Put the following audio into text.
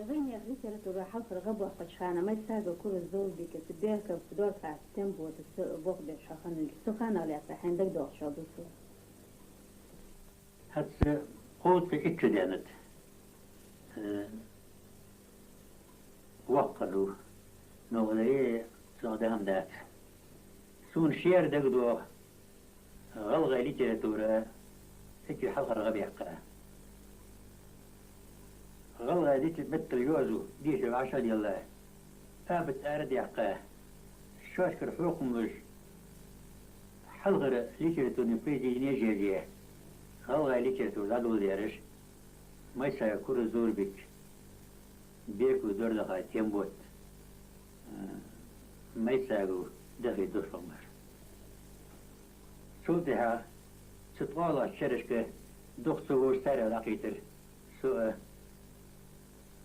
غيني رسالة الراحة فرغبة قشخانة ما يساقو كل الزول بك تبيك بدور كاع تنبو تسبوق بشخان السخانة اللي أصحين دك دوغ شو بسو هات قوت إتشدانت وقلوا نغلي صادهم دات سون شير دك دوغ غلغة ليتراتورة هيك حلقة رغبي حقها غلغة دي تبتل يوزو ديش العشاء ديال الله ثابت أرد يحقاه شاشكر حقوق مش حلغة ليتراتورة نبيجي نيجي غلغة ليتراتورة دادول ديارش ما يسا كور زور بك بيكو دور دخل تيمبوت ما يساقو دخل دور فمر صوتها ستوالا شرشك دخل سوور سارة لقيتر سوء